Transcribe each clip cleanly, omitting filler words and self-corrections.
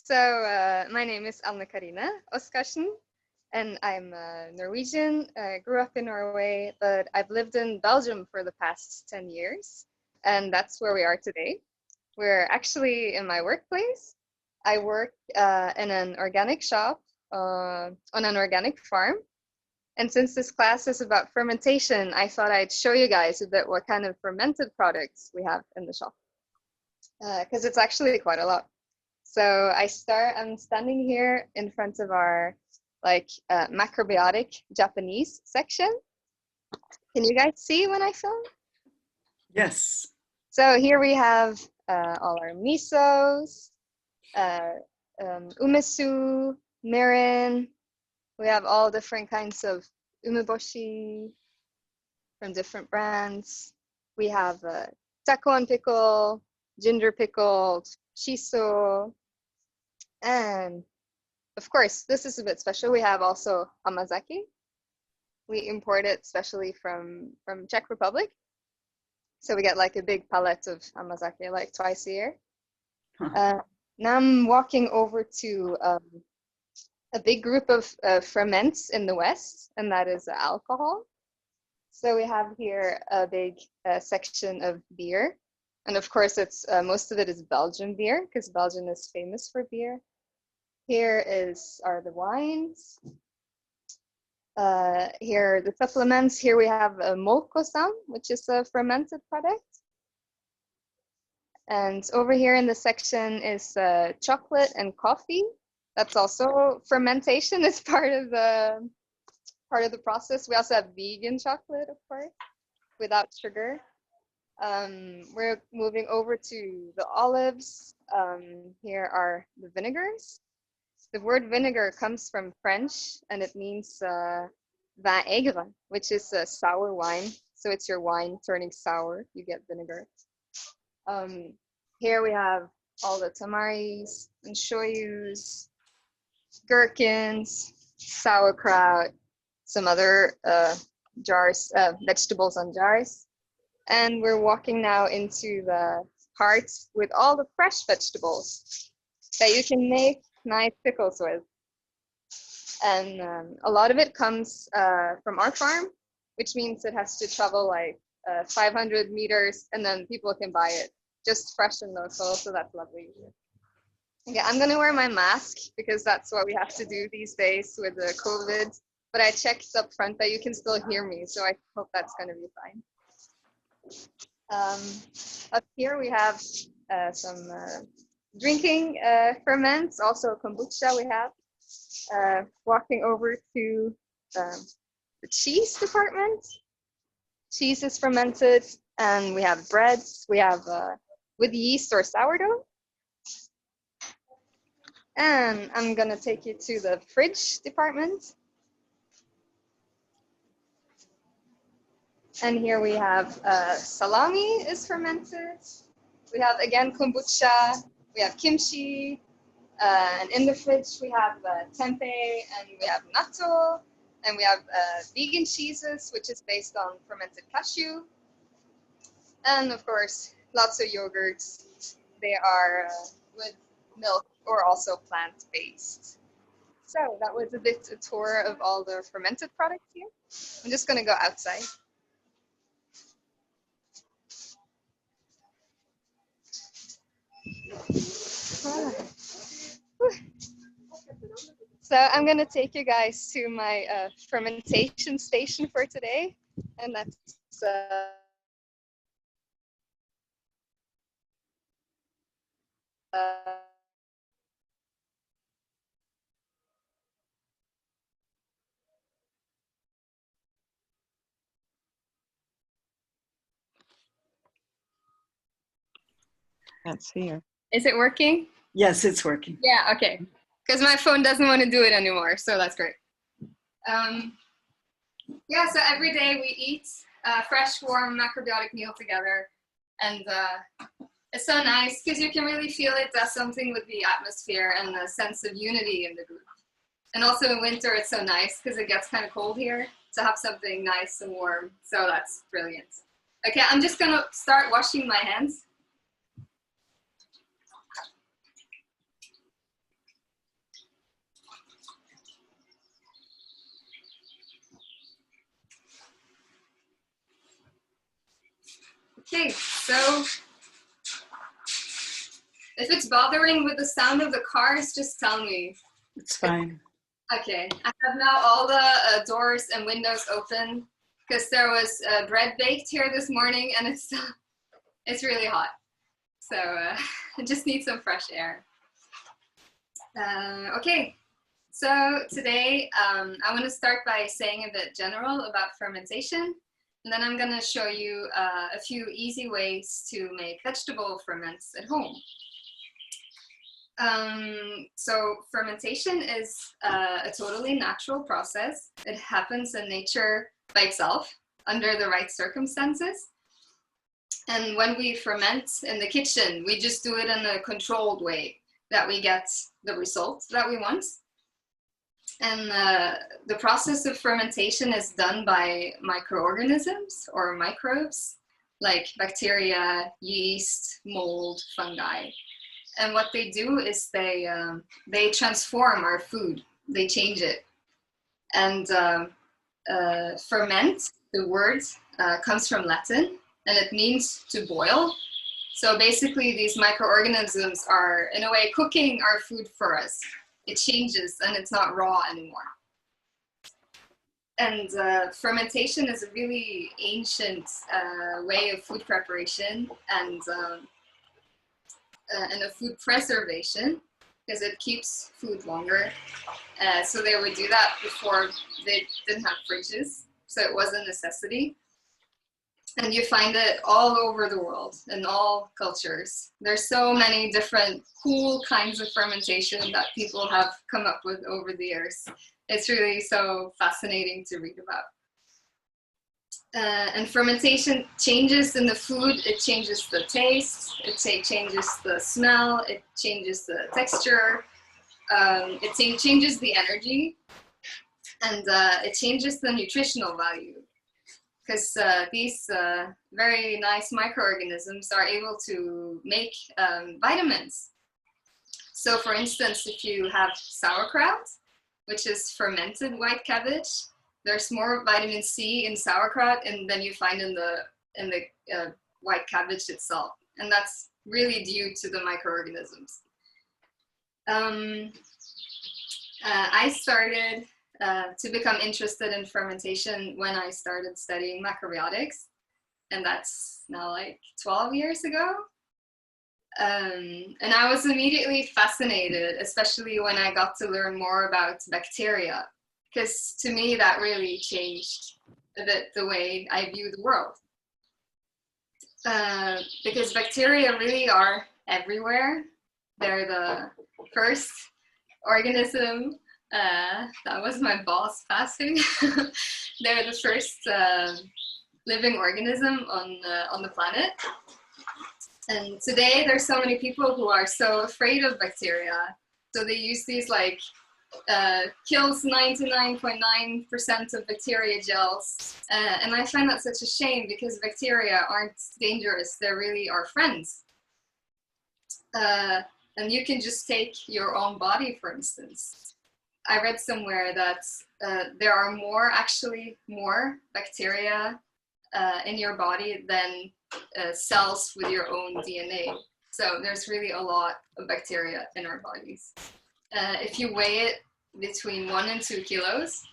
My name is Anne-Carine Oskarsen, and I'm Norwegian. I grew up in Norway, but I've lived in Belgium for the past 10 years, and that's where we are today. We're actually in my workplace. I work in an organic shop on an organic farm. And since this class is about fermentation, I thought I'd show you guys a bit what kind of fermented products we have in the shop, because it's actually quite a lot. So I'm standing here in front of our macrobiotic Japanese section. Can you guys see when I film? Yes. So here we have all our misos, umesu, mirin. We have all different kinds of umeboshi from different brands. We have takon pickle, ginger pickled, shiso, and of course, this is a bit special. We have also amazake. We import it specially from Czech Republic. So we get like a big pallet of amazake like twice a year. Huh. Now I'm walking over to a big group of ferments in the West, and that is alcohol. So we have here a big section of beer. And of course, it's most of it is Belgian beer, because Belgium is famous for beer. Here are the wines. Here are the supplements. Here we have a molkosan, which is a fermented product. And over here in the section is chocolate and coffee. That's also fermentation is part of the process. We also have vegan chocolate, of course, without sugar. We're moving over to the olives. Here are the vinegars. The word vinegar comes from French, and it means vin aigre, which is a sour wine. So it's your wine turning sour, you get vinegar. Here we have all the tamaris and shoyus, gherkins, sauerkraut, some other jars, vegetables on jars. And we're walking now into the cart with all the fresh vegetables that you can make nice pickles with. And a lot of it comes from our farm, which means it has to travel like 500 meters, and then people can buy it just fresh and local, so that's lovely. Okay, I'm gonna wear my mask because that's what we have to do these days with the COVID, but I checked up front that you can still hear me, so I hope that's gonna be fine. Up here we have some drinking ferments, also kombucha we have. Walking over to the cheese department. Cheese is fermented, and we have breads. We have with yeast or sourdough. And I'm gonna take you to the fridge department. And here we have salami is fermented. We have, again, kombucha. We have kimchi. And in the fridge, we have tempeh, and we have natto, and we have vegan cheeses, which is based on fermented cashew. And of course, lots of yogurts. They are with milk or also plant-based. So that was a tour of all the fermented products here. I'm just going to go outside. So I'm going to take you guys to my fermentation station for today, and that's That's here. Is it working? Yes, it's working. Yeah, okay. Because my phone doesn't want to do it anymore, so that's great. Yeah, so every day we eat a fresh, warm macrobiotic meal together. And it's so nice because you can really feel it does something with the atmosphere and the sense of unity in the group. And also in winter, it's so nice because it gets kind of cold here to have something nice and warm. So that's brilliant. Okay, I'm just going to start washing my hands. Okay, so if it's bothering with the sound of the cars, just tell me. It's fine. Okay, I have now all the doors and windows open because there was bread baked here this morning and it's really hot. So I just need some fresh air. Okay, so today I want to start by saying a bit general about fermentation, and then I'm going to show you a few easy ways to make vegetable ferments at home. So fermentation is a totally natural process. It happens in nature by itself under the right circumstances. And when we ferment in the kitchen, we just do it in a controlled way that we get the result that we want. And the process of fermentation is done by microorganisms or microbes like bacteria, yeast, mold, fungi. And what they do is they transform our food. They change it. And ferment, the word, comes from Latin, and it means to boil. So basically, these microorganisms are, in a way, cooking our food for us. It changes, and it's not raw anymore. And fermentation is a really ancient way of food preparation and a food preservation, because it keeps food longer. So they would do that before they didn't have fridges, so it was a necessity. And you find it all over the world in all cultures. There's so many different cool kinds of fermentation that people have come up with over the years. It's really so fascinating to read about. And fermentation changes in the food. It changes the taste, it changes the smell, it changes the texture, it changes the energy, and it changes the nutritional value. Because these very nice microorganisms are able to make vitamins. So for instance, if you have sauerkraut, which is fermented white cabbage, there's more vitamin C in sauerkraut than you find in the white cabbage itself. And that's really due to the microorganisms. I started to become interested in fermentation when I started studying macrobiotics, and that's now like 12 years ago. And I was immediately fascinated, especially when I got to learn more about bacteria, because to me that really changed a bit the way I view the world. Because bacteria really are everywhere. They're the first organism. That was my boss passing. They're the first living organism on the planet. And today there's so many people who are so afraid of bacteria. So they use these like kills 99.9% of bacteria gels. And I find that such a shame because bacteria aren't dangerous. They really are friends. And you can just take your own body, for instance. I read somewhere that there are more bacteria in your body than cells with your own DNA. So there's really a lot of bacteria in our bodies. If you weigh it between 1 and 2 kilos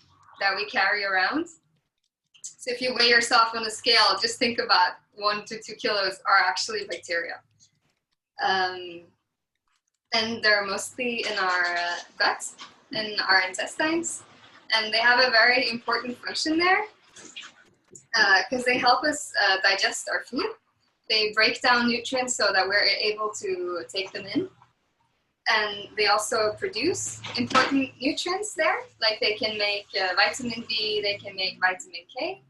that we carry around, so if you weigh yourself on a scale, just think about 1 to 2 kilos are actually bacteria. And they're mostly in our gut, in our intestines, and they have a very important function there because they help us digest our food. They break down nutrients so that we're able to take them in, and they also produce important nutrients there, like they can make vitamin B, they can make vitamin K,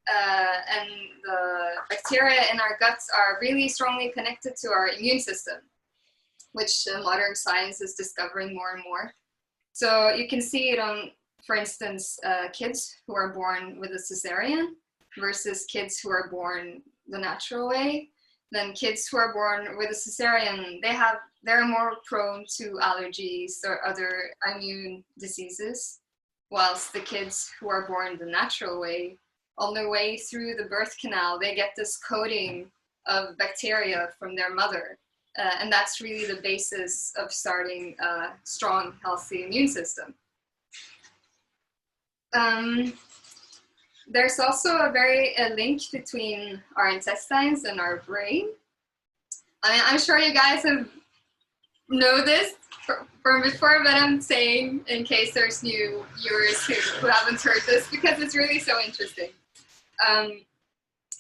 and the bacteria in our guts are really strongly connected to our immune system, which modern science is discovering more and more. So you can see it on, for instance, kids who are born with a cesarean versus kids who are born the natural way. Then kids who are born with a cesarean, they're more prone to allergies or other immune diseases, whilst the kids who are born the natural way on their way through the birth canal, they get this coating of bacteria from their mother. And that's really the basis of starting a strong, healthy immune system. There's also a link between our intestines and our brain. I mean, I'm sure you guys know this from before, but I'm saying in case there's new viewers who haven't heard this, because it's really so interesting.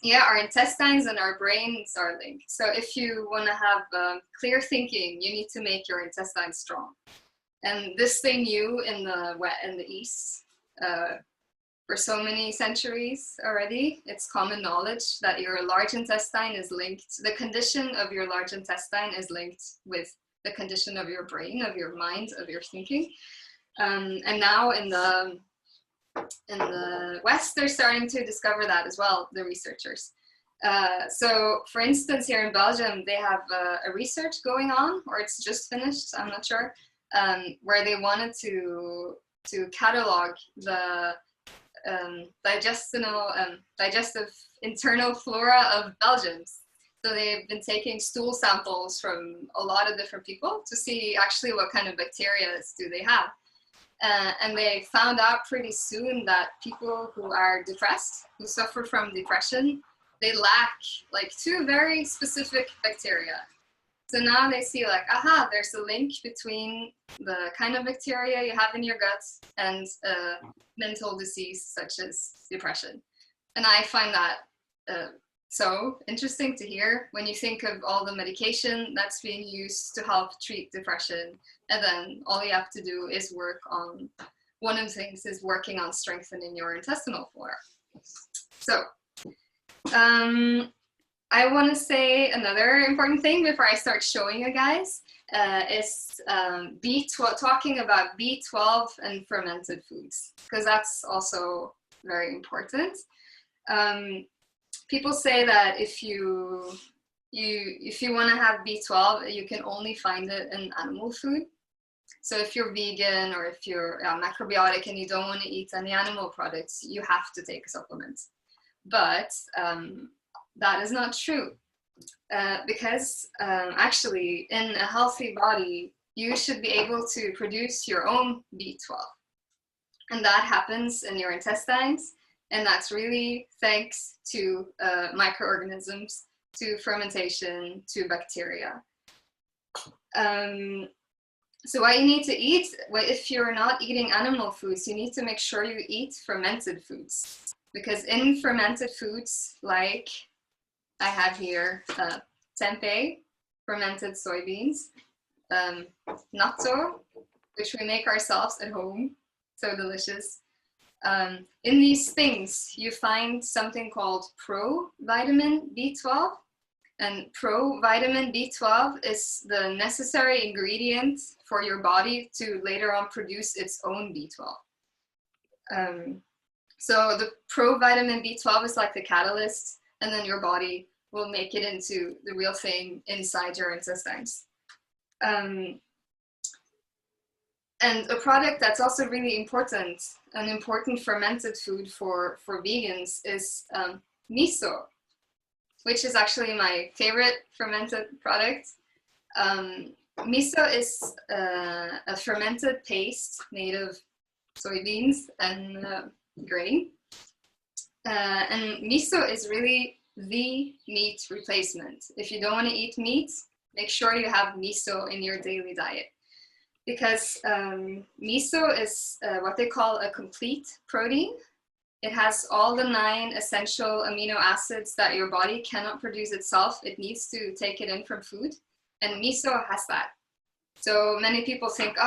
Yeah, our intestines and our brains are linked. So if you want to have clear thinking, you need to make your intestines strong. And this they knew in the East for so many centuries already. It's common knowledge that your large intestine is linked, the condition of your large intestine is linked with the condition of your brain, of your mind, of your thinking. And now in the West, they're starting to discover that as well, the researchers. So for instance, here in Belgium, they have a research going on, or it's just finished, I'm not sure, where they wanted to catalog the digestive internal flora of Belgians. So they've been taking stool samples from a lot of different people to see actually what kind of bacteria do they have. And they found out pretty soon that people who are depressed, who suffer from depression, they lack like 2 very specific bacteria. So now they see like, aha, there's a link between the kind of bacteria you have in your gut and mental disease such as depression. And I find that so interesting to hear when you think of all the medication that's being used to help treat depression, and then all you have to do is work on, one of the things is working on strengthening your intestinal flora. So I want to say another important thing before I start showing you guys is talking about B12 and fermented foods, because that's also very important. People say that if you want to have B12, you can only find it in animal food. So if you're vegan or if you're macrobiotic and you don't want to eat any animal products, you have to take a supplement. But that is not true, because actually in a healthy body, you should be able to produce your own B12. And that happens in your intestines. And that's really thanks to microorganisms, to fermentation, to bacteria. So what you need to eat, if you're not eating animal foods, you need to make sure you eat fermented foods. Because in fermented foods, like I have here, tempeh, fermented soybeans, natto, which we make ourselves at home, so delicious. In these things, you find something called provitamin B12. And provitamin B12 is the necessary ingredient for your body to later on produce its own B12. So the provitamin B12 is like the catalyst, and then your body will make it into the real thing inside your intestines. And a product that's also really important, an important fermented food for vegans is miso, which is actually my favorite fermented product. Miso is a fermented paste made of soybeans and grain. And miso is really the meat replacement. If you don't want to eat meat, make sure you have miso in your daily diet. Because miso is what they call a complete protein. It has all the 9 essential amino acids that your body cannot produce itself. It needs to take it in from food. And miso has that. So many people think,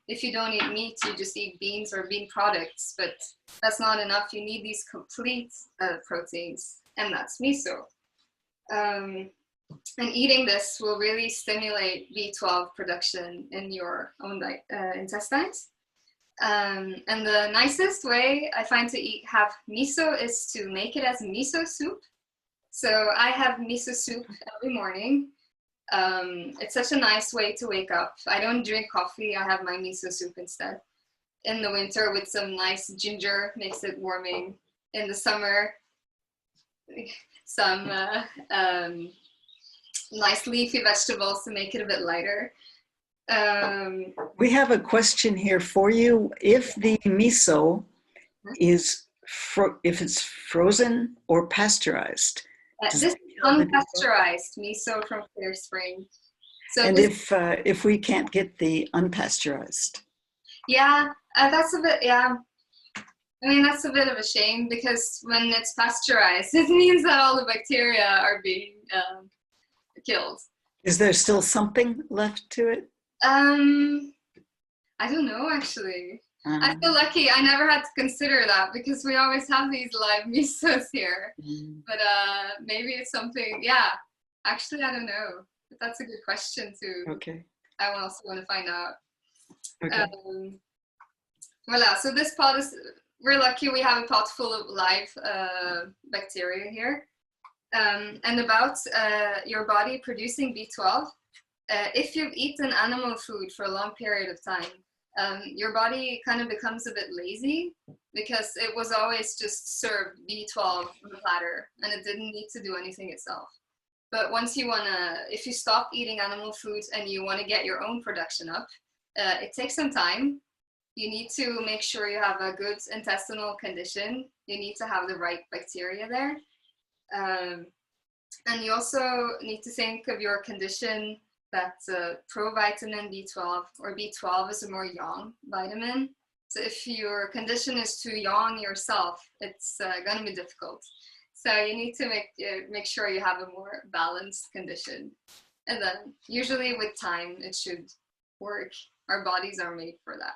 if you don't eat meat, you just eat beans or bean products. But that's not enough. You need these complete proteins. And that's miso. And eating this will really stimulate B12 production in your own intestines. And the nicest way I find to have miso is to make it as miso soup. So I have miso soup every morning. It's such a nice way to wake up. I don't drink coffee. I have my miso soup instead. In the winter with some nice ginger, makes it warming. in the summer, some nice leafy vegetables to make it a bit lighter. We have a question here for you. If the miso is, if it's frozen or pasteurized? This is unpasteurized miso from Clear Spring. So and if we can't get the unpasteurized? Yeah, that's a bit, yeah. I mean, that's a bit of a shame because when it's pasteurized, it means that all the bacteria are being killed. Is there still something left to it? I don't know, actually. I feel lucky. I never had to consider that because we always have these live misos here. But maybe it's something, yeah. Actually, I don't know. But that's a good question too. Okay. I also want to find out. Okay. Voila, so this pot is, we're lucky we have a pot full of live bacteria here. And about your body producing B12, if you've eaten animal food for a long period of time, your body kind of becomes a bit lazy because it was always just served B12 on the platter and it didn't need to do anything itself. But once you if you stop eating animal food and you want to get your own production up, it takes some time. You need to make sure you have a good intestinal condition. You need to have the right bacteria there. And you also need to think of your condition that provitamin B12 or B12 is a more yang vitamin. So if your condition is too yang yourself, it's going to be difficult. So you need to make sure you have a more balanced condition. And then usually with time, it should work. Our bodies are made for that.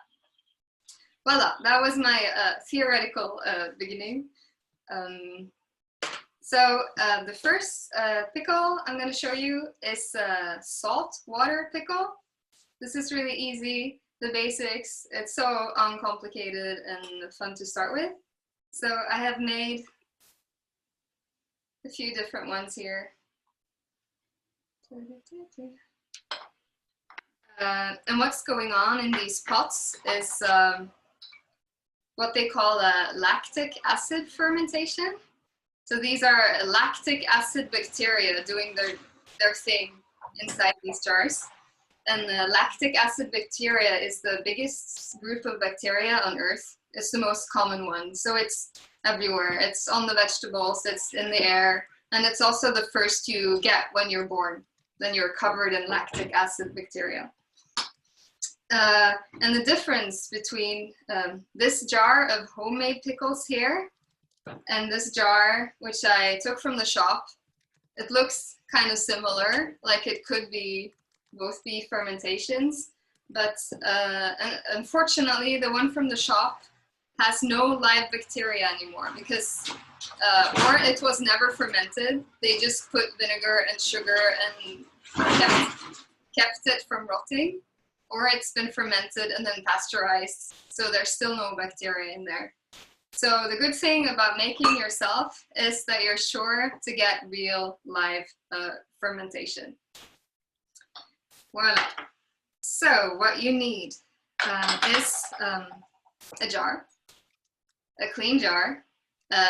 Voila, that was my theoretical beginning. So the first pickle I'm going to show you is saltwater pickle. This is really easy, the basics. It's so uncomplicated and fun to start with. So I have made a few different ones here. And what's going on in these pots is what they call a lactic acid fermentation. So these are lactic acid bacteria doing their thing inside these jars. And lactic acid bacteria is the biggest group of bacteria on Earth. It's the most common one. So it's everywhere. It's on the vegetables, it's in the air, and it's also the first you get when you're born. Then you're covered in lactic acid bacteria. And the difference between this jar of homemade pickles here and this jar, which I took from the shop, it looks kind of similar, like it could be both be fermentations, but unfortunately the one from the shop has no live bacteria anymore because or it was never fermented. They just put vinegar and sugar and kept it from rotting, or it's been fermented and then pasteurized, so there's still no bacteria in there. So the good thing about making yourself is that you're sure to get real live fermentation. Voila. So what you need is a jar, a clean jar,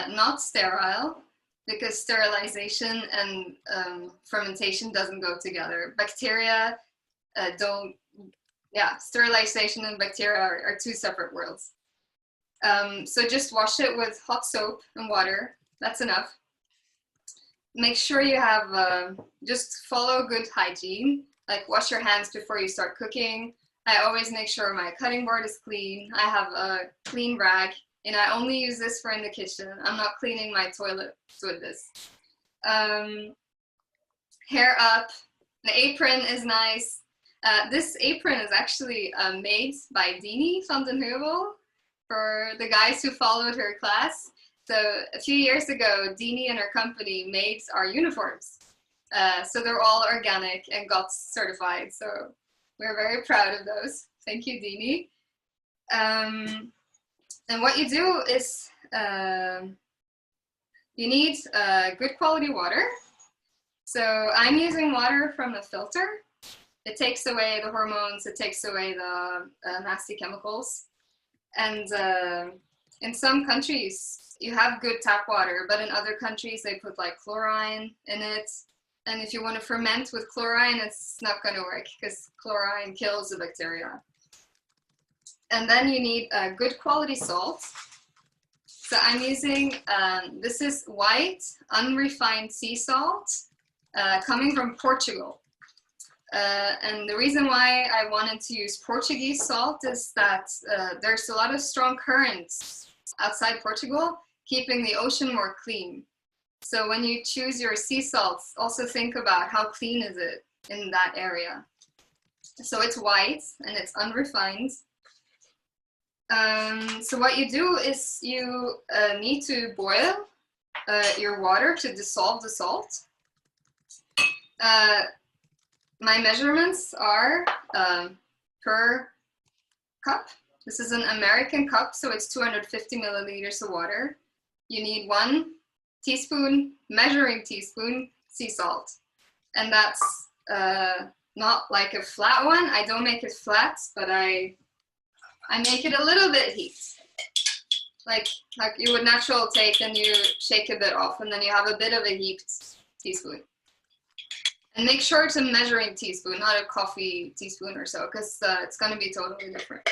not sterile, because sterilization and fermentation doesn't go together. Bacteria sterilization and bacteria are two separate worlds. So just wash it with hot soap and water. That's enough. Make sure you have, just follow good hygiene, like wash your hands before you start cooking. I always make sure my cutting board is clean. I have a clean rag, and I only use this for in the kitchen. I'm not cleaning my toilet with this. Hair up. The apron is nice. This apron is actually made by Jeanne van den Heuvel for the guys who followed her class. So a few years ago, Jeanne and her company made our uniforms. So they're all organic and got certified. So we're very proud of those. Thank you, Jeanne. And what you do is you need good quality water. So I'm using water from a filter. It takes away the hormones, it takes away the nasty chemicals. And in some countries you have good tap water, but in other countries they put like chlorine in it. And if you want to ferment with chlorine, it's not going to work because chlorine kills the bacteria. And then you need a good quality salt. So I'm using, this is white, unrefined sea salt coming from Portugal. And the reason why I wanted to use Portuguese salt is that there's a lot of strong currents outside Portugal, keeping the ocean more clean. So when you choose your sea salts, also think about how clean is it in that area. So it's white and it's unrefined. So what you do is you need to boil your water to dissolve the salt. My measurements are per cup. This is an American cup, so it's 250 milliliters of water. You need 1 teaspoon, measuring teaspoon, sea salt. And that's not like a flat one. I don't make it flat, but I make it a little bit heat. Like you would natural take and you shake a bit off and then you have a bit of a heaped teaspoon. And make sure it's a measuring teaspoon, not a coffee teaspoon or so, because it's going to be totally different.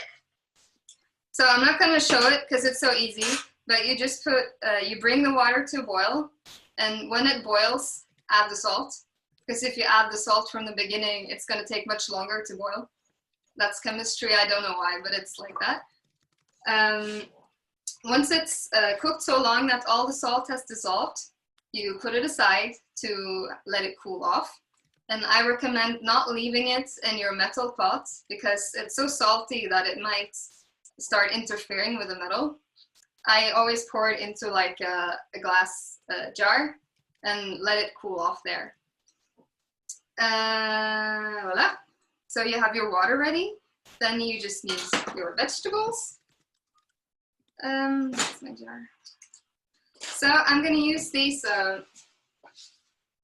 So I'm not going to show it because it's so easy, but you just put, you bring the water to a boil, and when it boils, add the salt. Because if you add the salt from the beginning, it's going to take much longer to boil. That's chemistry, I don't know why, but it's like that. Once it's cooked so long that all the salt has dissolved, you put it aside to let it cool off. And I recommend not leaving it in your metal pot because it's so salty that it might start interfering with the metal. I always pour it into like a glass jar and let it cool off there. Voila. So you have your water ready. Then you just need your vegetables. That's my jar. So I'm going to use these.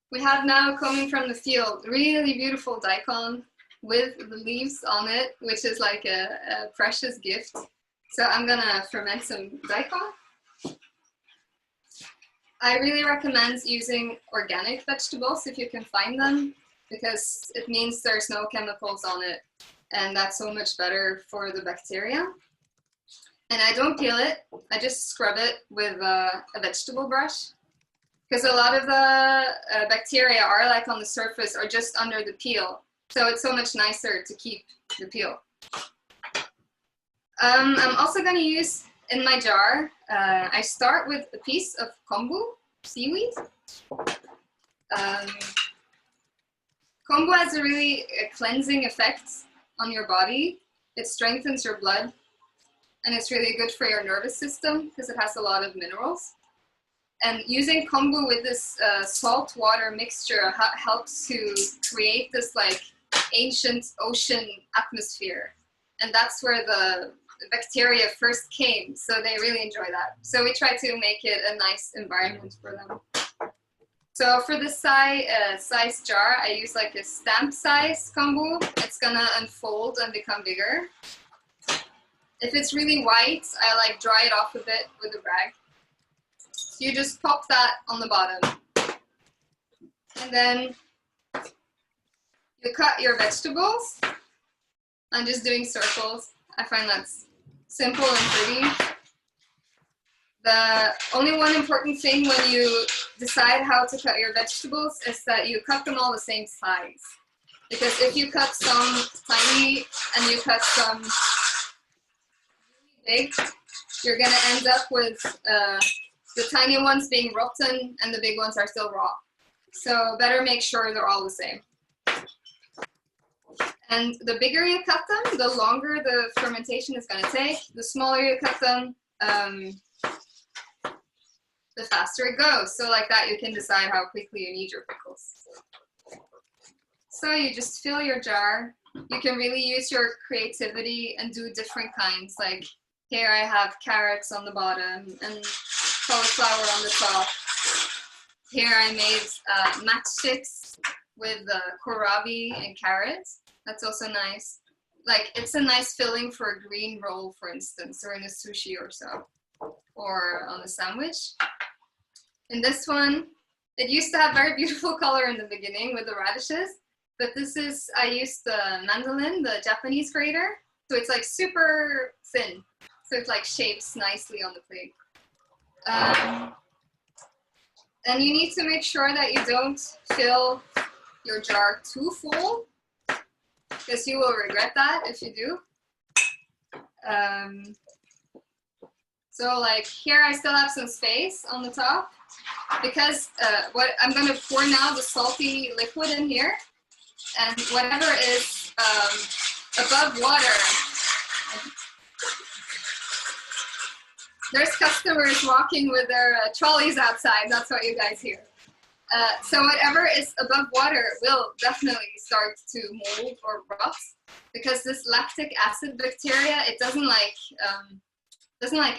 We have now coming from the field really beautiful daikon with the leaves on it, which is like a precious gift. So I'm going to ferment some daikon. I really recommend using organic vegetables if you can find them, because it means there's no chemicals on it, and that's so much better for the bacteria. And I don't peel it, I just scrub it with a vegetable brush, because a lot of the bacteria are like on the surface or just under the peel, so it's so much nicer to keep the peel. I'm also going to use in my jar, I start with a piece of kombu, seaweed. Kombu has a really cleansing effect on your body. It strengthens your blood, and it's really good for your nervous system because it has a lot of minerals. And using kombu with this salt water mixture helps to create this like ancient ocean atmosphere. And that's where the bacteria first came, so they really enjoy that. So we try to make it a nice environment for them. So for this size jar, I use like a stamp size kombu. It's gonna unfold and become bigger. If it's really white, I like dry it off a bit with a rag. So you just pop that on the bottom. And then you cut your vegetables. I'm just doing circles. I find that's simple and pretty. The only one important thing when you decide how to cut your vegetables is that you cut them all the same size. Because if you cut some tiny and you cut some really big, you're going to end up with the tiny ones being rotten and the big ones are still raw. So better make sure they're all the same. And the bigger you cut them, the longer the fermentation is going to take. The smaller you cut them, the faster it goes. So like that, you can decide how quickly you need your pickles. So you just fill your jar. You can really use your creativity and do different kinds. Like here I have carrots on the bottom and cauliflower on the top. Here I made matchsticks with kohlrabi and carrots. That's also nice. Like it's a nice filling for a green roll, for instance, or in a sushi or so. or on a sandwich. In this one, it used to have very beautiful color in the beginning with the radishes, but I used the mandolin, the Japanese grater, so it's like super thin, so it like shapes nicely on the plate. And you need to make sure that you don't fill your jar too full, because you will regret that if you do. So like here I still have some space on the top, because what I'm going to pour now the salty liquid in here, and whatever is above water. There's customers walking with their trolleys outside. That's what you guys hear. So whatever is above water will definitely start to mold or rot, because this lactic acid bacteria, it doesn't like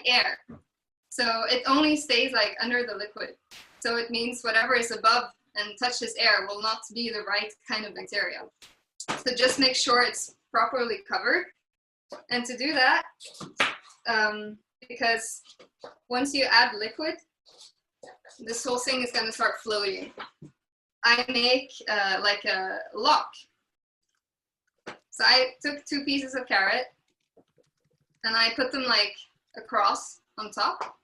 air. So it only stays like under the liquid. So it means whatever is above and touches air will not be the right kind of bacteria. So just make sure it's properly covered. And to do that, because once you add liquid, this whole thing is going to start floating. I make like a lock. So I took 2 pieces of carrot and I put them like across on top,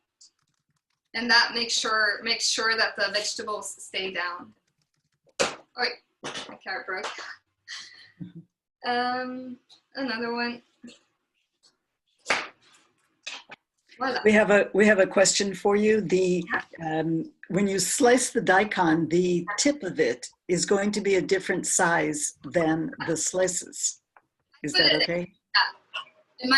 and that makes sure that the vegetables stay down. Oh, my carrot broke. Another one. Voila. We have a question for you. When you slice the daikon, the tip of it is going to be a different size than the slices. Is that okay? Yeah. It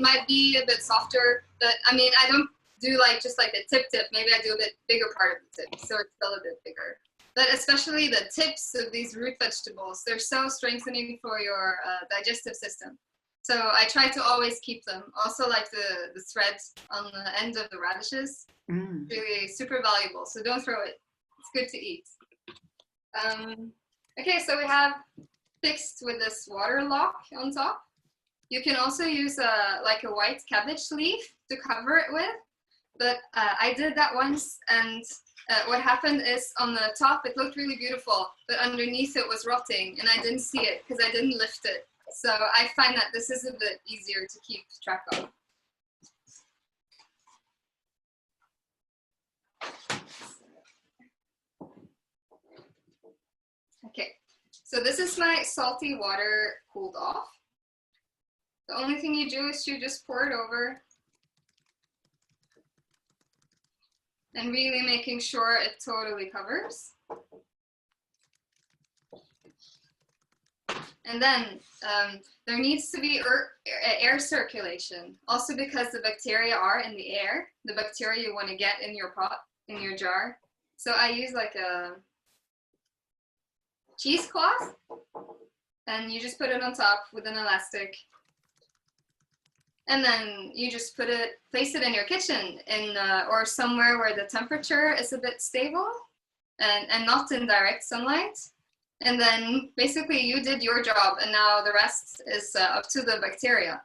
might be a bit softer, but I mean, I don't do like just like the tip. Maybe I do a bit bigger part of the tip, so it's still a bit bigger. But especially the tips of these root vegetables, they're so strengthening for your digestive system. So I try to always keep them. Also like the threads on the end of the radishes, really super valuable. So don't throw it. It's good to eat. Okay, so we have fixed with this water lock on top. You can also use like a white cabbage leaf to cover it with. But I did that once, and what happened is on the top it looked really beautiful, but underneath it was rotting, and I didn't see it because I didn't lift it. So I find that this is a bit easier to keep track of. Okay, so this is my salty water cooled off. The only thing you do is you just pour it over, and really making sure it totally covers. And then there needs to be air circulation, also because the bacteria are in the air, the bacteria you want to get in your pot, in your jar. So I use like a cheesecloth, and you just put it on top with an elastic. And then you just place it in your kitchen or somewhere where the temperature is a bit stable and not in direct sunlight. And then basically you did your job, and now the rest is up to the bacteria.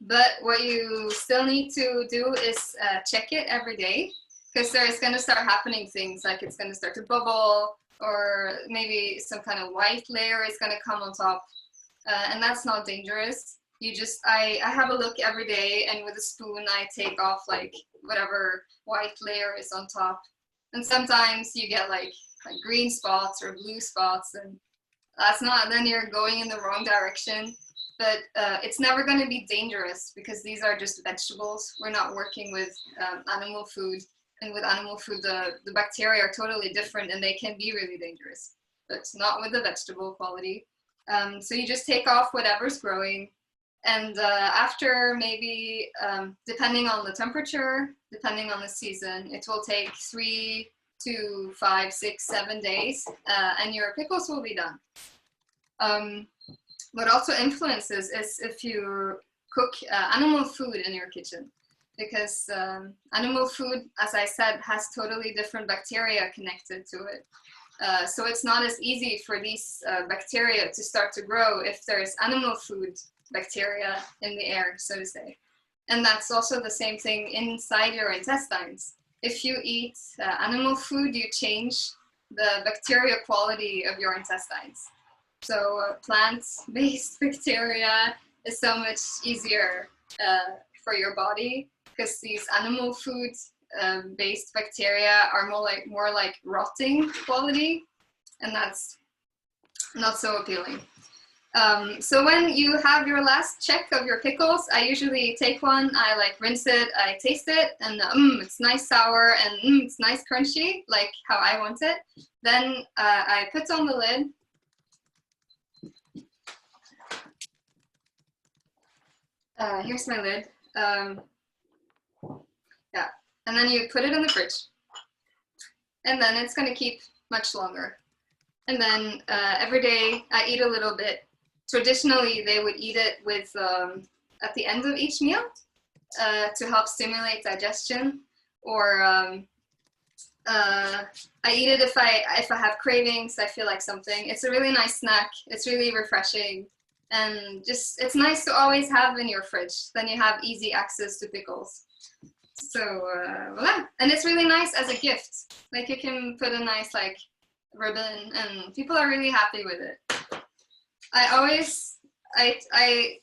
But what you still need to do is check it every day, because there's going to start happening things like it's going to start to bubble, or maybe some kind of white layer is going to come on top, and that's not dangerous. I have a look every day, and with a spoon I take off like whatever white layer is on top. And sometimes you get like green spots or blue spots, and then you're going in the wrong direction. But it's never going to be dangerous, because these are just vegetables. We're not working with animal food, and with animal food the bacteria are totally different, and they can be really dangerous, but not with the vegetable quality. So you just take off whatever's growing, and after maybe, depending on the temperature, depending on the season, it will take 3 to 5, 6, 7 days, and your pickles will be done. What also influences is if you cook animal food in your kitchen, because animal food, as I said, has totally different bacteria connected to it. So it's not as easy for these bacteria to start to grow if there's animal food bacteria in the air, so to say. And that's also the same thing inside your intestines. If you eat animal food, you change the bacteria quality of your intestines. So plant-based bacteria is so much easier for your body, because these animal food based bacteria are more like rotting quality, and that's not so appealing. So when you have your last check of your pickles, I usually take one, I like rinse it, I taste it, and it's nice sour, and it's nice crunchy, like how I want it. Then I put on the lid. Here's my lid. Yeah, and then you put it in the fridge. And then it's gonna keep much longer. And then every day I eat a little bit. Traditionally, they would eat it with at the end of each meal to help stimulate digestion. Or I eat it if I have cravings, I feel like something. It's a really nice snack. It's really refreshing. And just, it's nice to always have in your fridge. Then you have easy access to pickles. So voila. And it's really nice as a gift. Like you can put a nice like ribbon, and people are really happy with it. I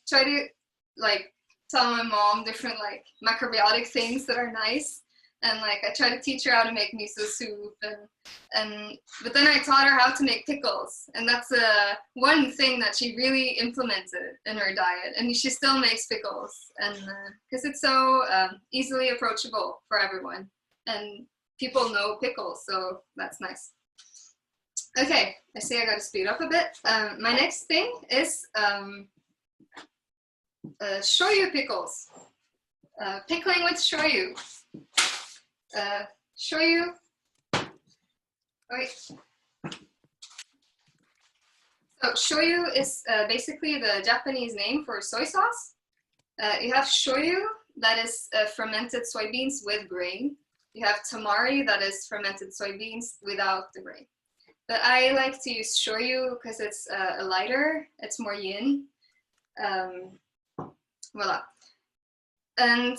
try to like tell my mom different like macrobiotic things that are nice, and like I try to teach her how to make miso soup, but then I taught her how to make pickles, and that's one thing that she really implemented in her diet, and she still makes pickles, and because it's so easily approachable for everyone, and people know pickles, so that's nice. Okay, I see I gotta speed up a bit. My next thing is shoyu pickles. Pickling with shoyu. Shoyu. Wait. So shoyu is basically the Japanese name for soy sauce. You have shoyu, that is fermented soybeans with grain. You have tamari, that is fermented soybeans without the grain. But I like to use shoyu because it's lighter, it's more yin. Voila. And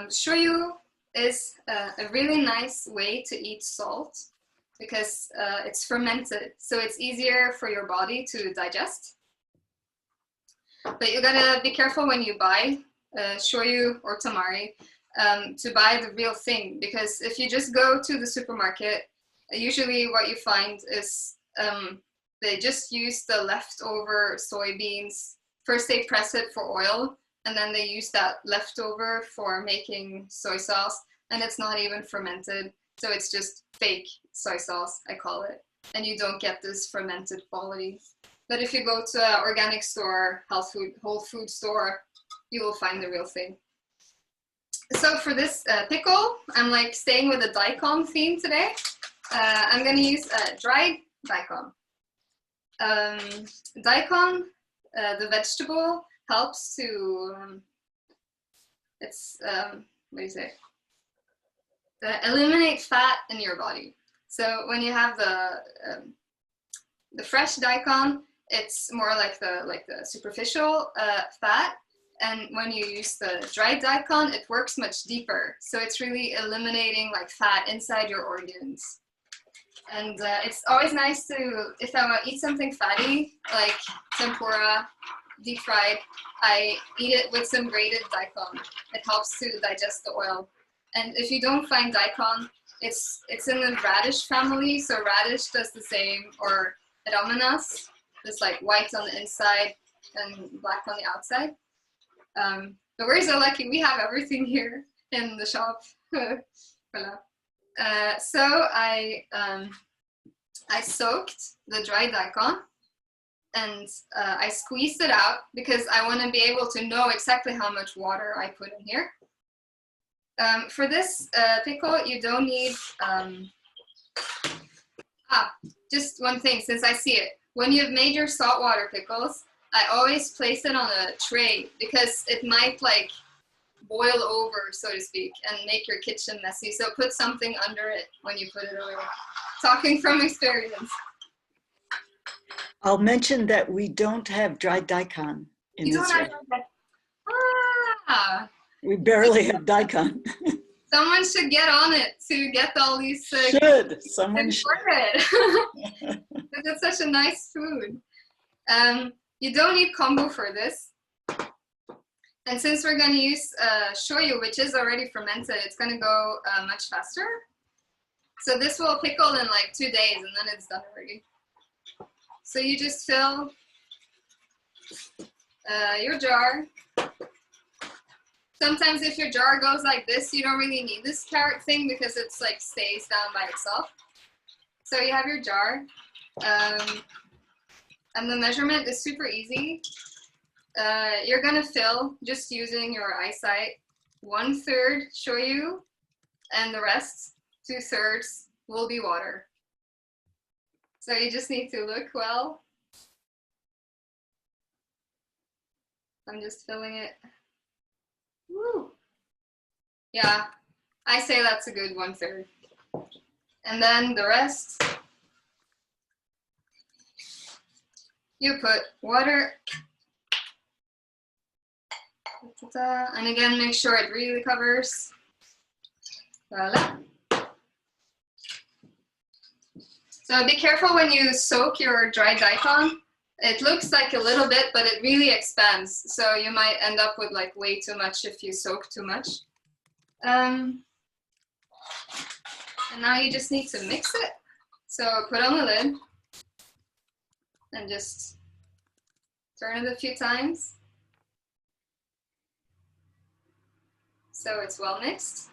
shoyu is a really nice way to eat salt because it's fermented, so it's easier for your body to digest. But you gotta be careful when you buy shoyu or tamari to buy the real thing, because if you just go to the supermarket, usually what you find is they just use the leftover soybeans. First they press it for oil, and then they use that leftover for making soy sauce, and it's not even fermented, so it's just fake soy sauce, I call it, and you don't get this fermented quality. But if you go to an organic store, whole food store, you will find the real thing. So for this pickle, I'm like staying with the daikon theme today. I'm going to use dried daikon. Daikon, the vegetable, helps to what do you say? Eliminate fat in your body. So when you have the fresh daikon, it's more like the superficial fat, and when you use the dried daikon, it works much deeper. So it's really eliminating like fat inside your organs. And it's always nice to, if I want to eat something fatty, like tempura, deep fried, I eat it with some grated daikon. It helps to digest the oil. And if you don't find daikon, it's in the radish family, so radish does the same, or ramenas, it's like white on the inside and black on the outside. But we're so lucky, we have everything here in the shop. Voilà. So I soaked the dried daikon, and I squeezed it out because I want to be able to know exactly how much water I put in here. For this pickle, you don't need, just one thing, since I see it. When you've made your saltwater pickles, I always place it on a tray because it might like boil over, so to speak, and make your kitchen messy. So put something under it when you put it away. Talking from experience. I'll mention that we don't have dried daikon in Israel. Ah, We barely have daikon. Someone should get on it to get all these Someone should. Because it's such a nice food. You don't need kombu for this. And since we're going to use shoyu, which is already fermented, it's going to go much faster. So this will pickle in like 2 days, and then it's done already. So you just fill your jar. Sometimes if your jar goes like this, you don't really need this carrot thing because it's like stays down by itself. So you have your jar, and the measurement is super easy. You're gonna fill, just using your eyesight, 1/3 shoyu, and the rest, 2/3, will be water. So you just need to look well. I'm just filling it. Woo! Yeah, I say that's a good 1/3. And then the rest, you put water. And again, make sure it really covers. Voila. So be careful when you soak your dry daikon. It looks like a little bit, but it really expands. So you might end up with like way too much if you soak too much. And now you just need to mix it. So put on the lid and just turn it a few times. So it's well mixed.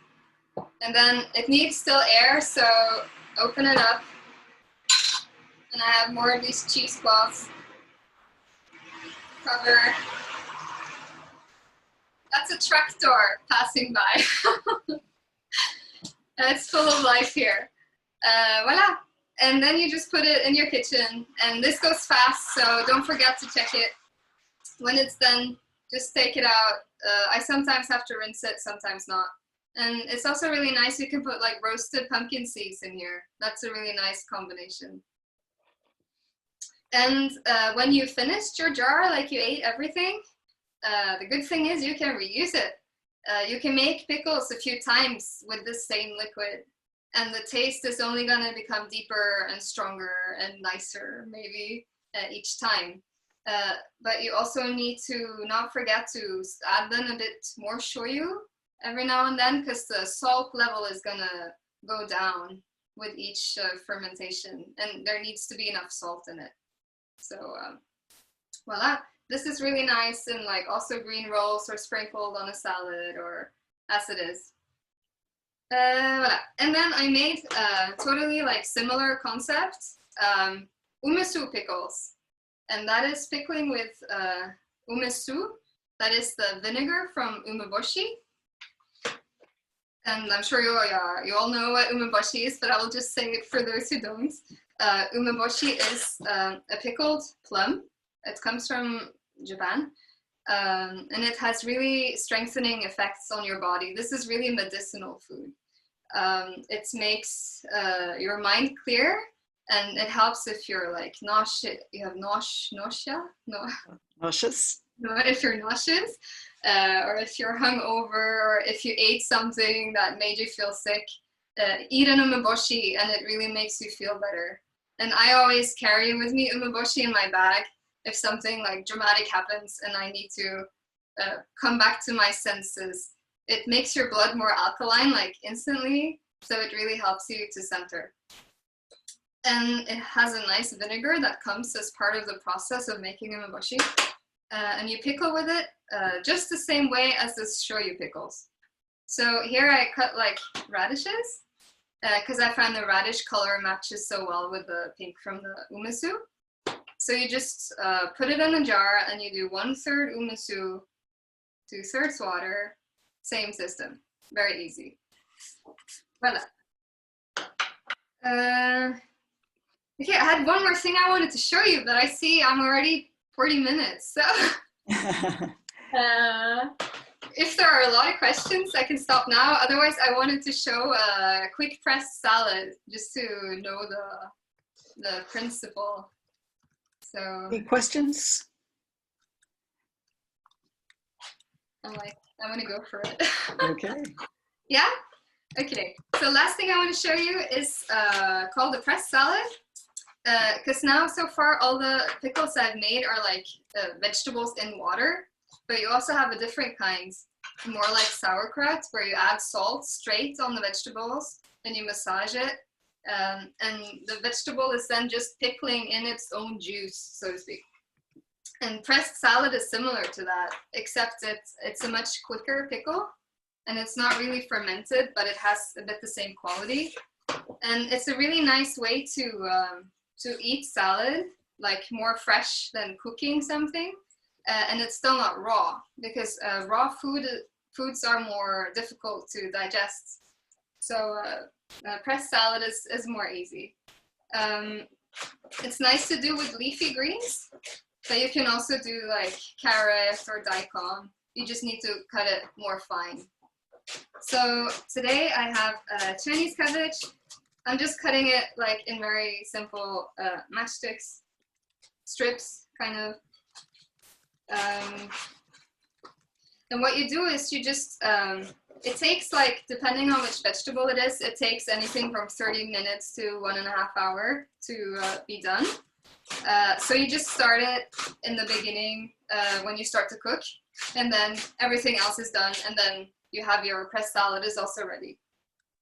And then it needs still air, so open it up. And I have more of these cheesecloths. Cover. That's a tractor passing by. It's full of life here. Voila. And then you just put it in your kitchen. And this goes fast, so don't forget to check it. When it's done, just take it out. I sometimes have to rinse it, sometimes not. And it's also really nice, you can put like roasted pumpkin seeds in here. That's a really nice combination. And when you finished your jar, like you ate everything, the good thing is you can reuse it. You can make pickles a few times with the same liquid. And the taste is only going to become deeper and stronger and nicer, maybe, each time. But you also need to not forget to add in a bit more shoyu every now and then, because the salt level is going to go down with each fermentation. And there needs to be enough salt in it. So voila, this is really nice, and like also green rolls or sprinkled on a salad or as it is. Voila. And then I made totally like similar concept, umesu pickles, and that is pickling with umesu. That is the vinegar from umeboshi. And I'm sure you all know what umeboshi is, but I will just say it for those who don't. Umeboshi is a pickled plum. It comes from Japan, and it has really strengthening effects on your body. This is really medicinal food. It makes your mind clear, and it helps if you're like nauseous. You have nausea? No. Nauseous? No, if you're nauseous, or if you're hungover, or if you ate something that made you feel sick. Eat an umeboshi, and it really makes you feel better. And I always carry with me umeboshi in my bag if something like dramatic happens and I need to come back to my senses. It makes your blood more alkaline, like instantly, so it really helps you to center. And it has a nice vinegar that comes as part of the process of making umeboshi. And you pickle with it just the same way as the shoyu pickles. So here I cut like radishes, because I find the radish color matches so well with the pink from the umesu. So you just put it in a jar and you do 1/3 umesu, 2/3 water, same system, very easy. Voila. Okay, I had one more thing I wanted to show you, but I see I'm already 40 minutes, so. If there are a lot of questions, I can stop now. Otherwise, I wanted to show a quick pressed salad just to know the principle. So. Any questions? I'm like, I want to go for it. Okay. Yeah? Okay. So last thing I want to show you is called the pressed salad. Because now, so far, all the pickles I've made are like vegetables in water. But you also have a different kinds, more like sauerkraut, where you add salt straight on the vegetables, and you massage it. And the vegetable is then just pickling in its own juice, so to speak. And pressed salad is similar to that, except it's a much quicker pickle, and it's not really fermented, but it has a bit the same quality. And it's a really nice way to eat salad, like more fresh than cooking something, and it's still not raw, because raw foods are more difficult to digest. So pressed salad is more easy. It's nice to do with leafy greens, but you can also do like carrot or daikon. You just need to cut it more fine. So today I have Chinese cabbage. I'm just cutting it like in very simple matchsticks, strips, kind of. And what you do is you just, it takes like, depending on which vegetable it is, it takes anything from 30 minutes to 1.5 hours to be done. So you just start it in the beginning when you start to cook, and then everything else is done, and then you have your pressed salad is also ready.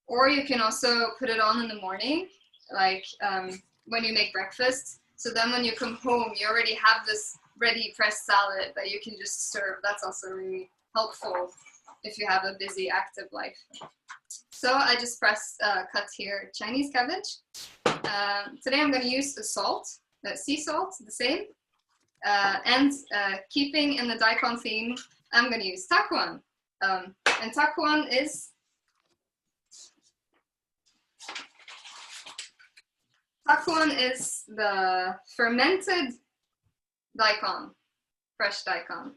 Or you can also put it on in the morning, like when you make breakfast. So then when you come home, you already have this ready pressed salad that you can just serve. That's also really helpful if you have a busy, active life. So I just cut here Chinese cabbage. Today I'm going to use the salt, sea salt, the same. And keeping in the daikon theme, I'm going to use takuan. And takuan is the fermented daikon, fresh daikon.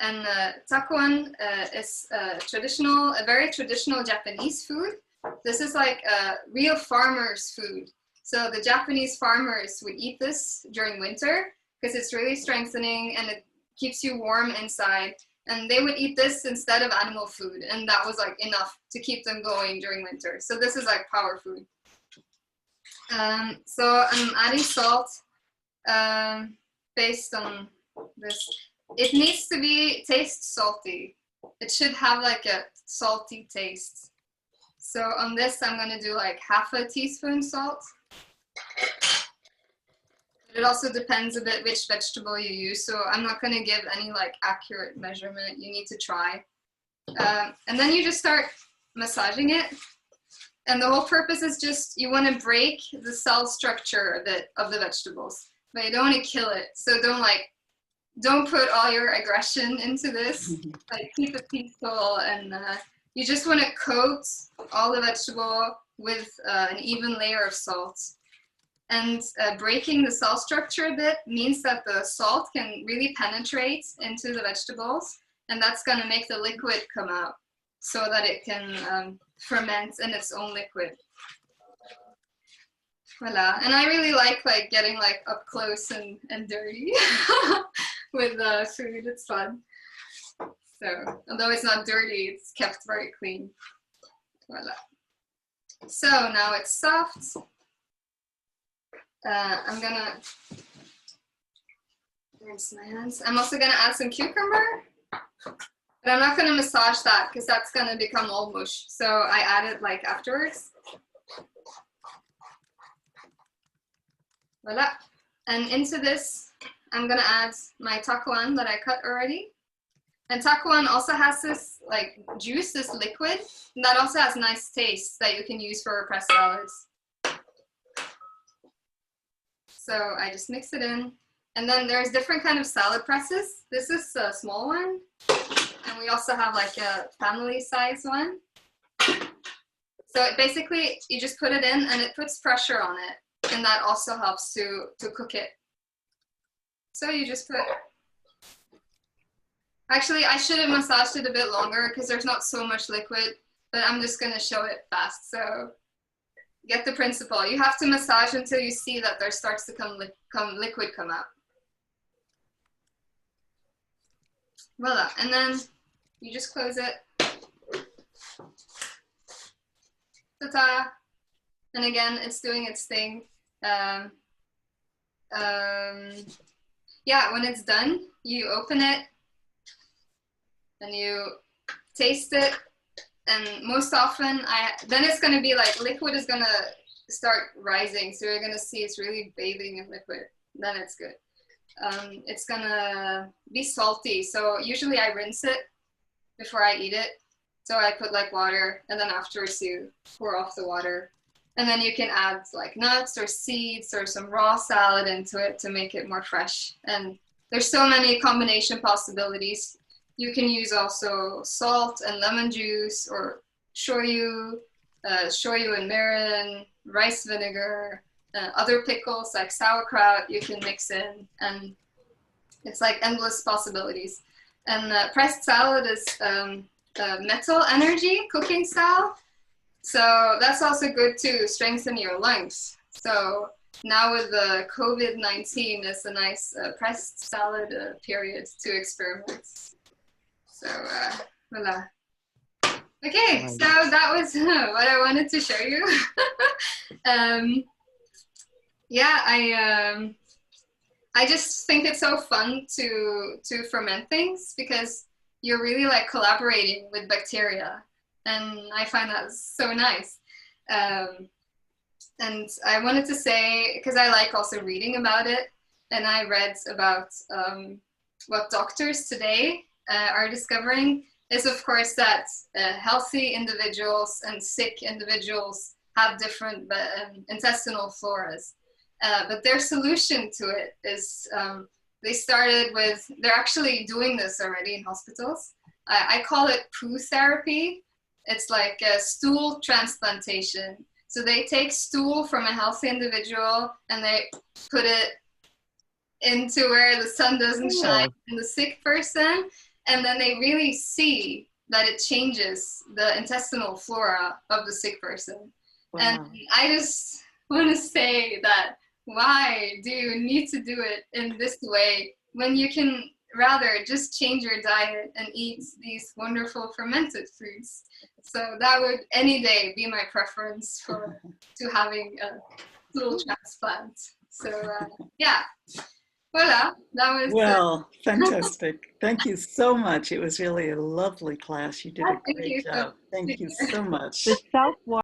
And takuan is a very traditional Japanese food. This is like a real farmer's food. So the Japanese farmers would eat this during winter because it's really strengthening and it keeps you warm inside. And they would eat this instead of animal food, and that was like enough to keep them going during winter. So this is like power food. So I'm adding salt based on this. It needs to taste salty. It should have like a salty taste. So on this, I'm gonna do like 1/2 teaspoon salt. It also depends a bit which vegetable you use, so I'm not gonna give any like accurate measurement. You need to try. And then you just start massaging it. And the whole purpose is just, you wanna break the cell structure a bit of the vegetables, but you don't wanna kill it. So don't put all your aggression into this. Like keep it peaceful, and you just wanna coat all the vegetable with an even layer of salt. And breaking the cell structure a bit means that the salt can really penetrate into the vegetables, and that's going to make the liquid come out so that it can ferment in its own liquid. Voila. And I really like getting like up close and dirty with food. It's fun. So although it's not dirty, it's kept very clean. Voila. So now it's soft. I'm gonna rinse my hands. I'm also gonna add some cucumber, but I'm not gonna massage that because that's gonna become all mush. So I add it like afterwards. Voila. And into this, I'm gonna add my takuan that I cut already. And takuan also has this like juice, this liquid, and that also has nice taste that you can use for pressed salads. So I just mix it in. And then there's different kind of salad presses. This is a small one. And we also have like a family size one. So basically you just put it in and it puts pressure on it. And that also helps to cook it. So you just put, actually I should have massaged it a bit longer because there's not so much liquid, but I'm just gonna show it fast. So get the principle. You have to massage until you see that there starts to liquid come out. Voila. And then You just close it. Ta-ta. And again, it's doing its thing. Yeah, when it's done, you open it and you taste it. And most often, then it's going to be like liquid is going to start rising. So you're going to see it's really bathing in liquid. Then it's good. It's going to be salty. So usually I rinse it before I eat it. So I put like water, and then afterwards you pour off the water. And then you can add like nuts or seeds or some raw salad into it to make it more fresh. And there's so many combination possibilities. You can use also salt and lemon juice or shoyu, shoyu and mirin, rice vinegar, other pickles like sauerkraut you can mix in. And it's like endless possibilities. And pressed salad is metal energy cooking style. So that's also good to strengthen your lungs. So now with the COVID-19, it's a nice pressed salad period to experiment. So voila. Okay, so that was what I wanted to show you. Yeah, I just think it's so fun to ferment things because you're really like collaborating with bacteria. And I find that so nice. And I wanted to say, because I like also reading about it, and I read about what doctors today are discovering is, of course, that healthy individuals and sick individuals have different intestinal floras. But their solution to it is they started with, they're actually doing this already in hospitals. I call it poo therapy. It's like a stool transplantation. So they take stool from a healthy individual and they put it into where the sun doesn't shine in the sick person. And then they really see that it changes the intestinal flora of the sick person. Wow. And I just want to say that why do you need to do it in this way when you can rather just change your diet and eat these wonderful fermented foods? So that would any day be my preference to having a little transplant. So yeah, voila, that was. Well, fantastic. Thank you so much. It was really a lovely class. You did a great job. Thank you so much. The saltwater